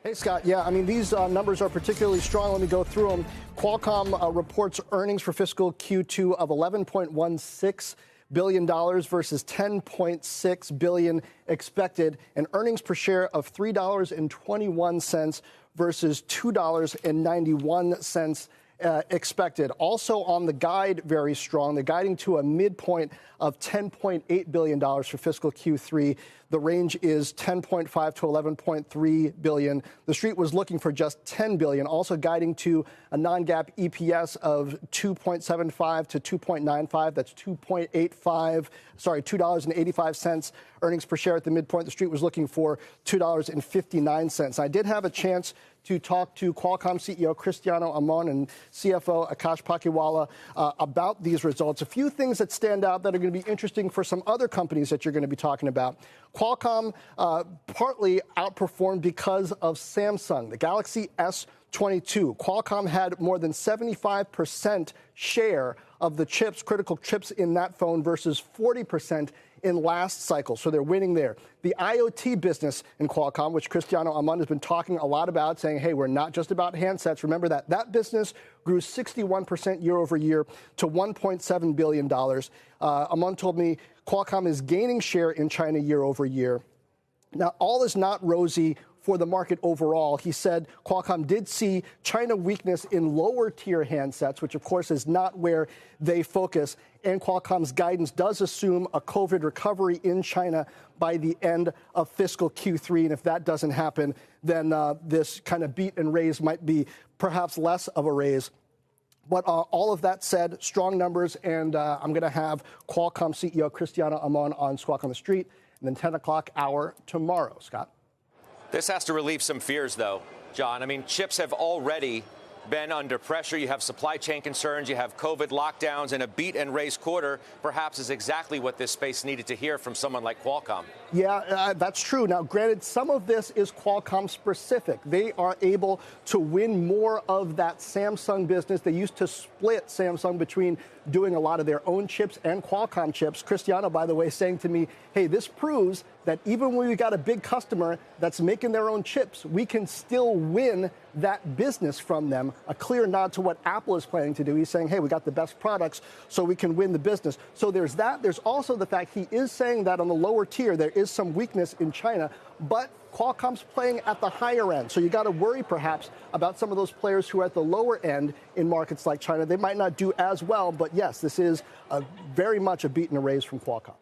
Hey, Scott. Yeah, I mean, these numbers are particularly strong. Let me go through them. Qualcomm reports earnings for fiscal Q2 of $11.16 billion versus $10.6 billion expected, and earnings per share of $3.21 versus $2.91 expected. Also on the guide, very strong. They're guiding to a midpoint of $10.8 billion for fiscal Q3. The range is $10.5 to $11.3 billion. The street was looking for just $10 billion, also guiding to a non-GAAP EPS of $2.75 to $2.95. That's $2.85 earnings per share at the midpoint. The street was looking for $2.59. I did have a chance to talk to Qualcomm CEO Cristiano Amon and CFO Akash Pakiwala about these results. A few things that stand out that are going to be interesting for some other companies that you're going to be talking about. Qualcomm partly outperformed because of Samsung. The Galaxy S22. Qualcomm had more than 75% share of the chips, critical chips in that phone versus 40% in last cycle. So they're winning there. The IoT business in Qualcomm, which Cristiano Amon has been talking a lot about, saying, hey, we're not just about handsets. Remember that business grew 61% year over year to $1.7 billion. Amon told me Qualcomm is gaining share in China year over year. Now, all is not rosy for the market overall. He said Qualcomm did see China weakness in lower-tier handsets, which, of course, is not where they focus. And Qualcomm's guidance does assume a COVID recovery in China by the end of fiscal Q3. And if that doesn't happen, then this kind of beat and raise might be perhaps less of a raise. But all of that said, strong numbers, and I'm going to have Qualcomm CEO Cristiano Amon on Squawk on the Street, and then 10 o'clock hour tomorrow. Scott? This has to relieve some fears, though, John. I mean, chips have already been under pressure. You have supply chain concerns. You have COVID lockdowns, and a beat and raise quarter perhaps is exactly what this space needed to hear from someone like Qualcomm. Yeah, that's true. Now, granted, some of this is Qualcomm specific. They are able to win more of that Samsung business. They used to split Samsung between doing a lot of their own chips and Qualcomm chips. Cristiano, by the way, saying to me, hey, this proves that even when we got a big customer that's making their own chips, we can still win that business from them. A clear nod to what Apple is planning to do. He's saying, hey, we got the best products, so we can win the business. So there's that. There's also the fact he is saying that on the lower tier, there is some weakness in China, but Qualcomm's playing at the higher end. So you got to worry perhaps about some of those players who are at the lower end in markets like China. They might not do as well, but yes, this is very much a beat and a raise from Qualcomm.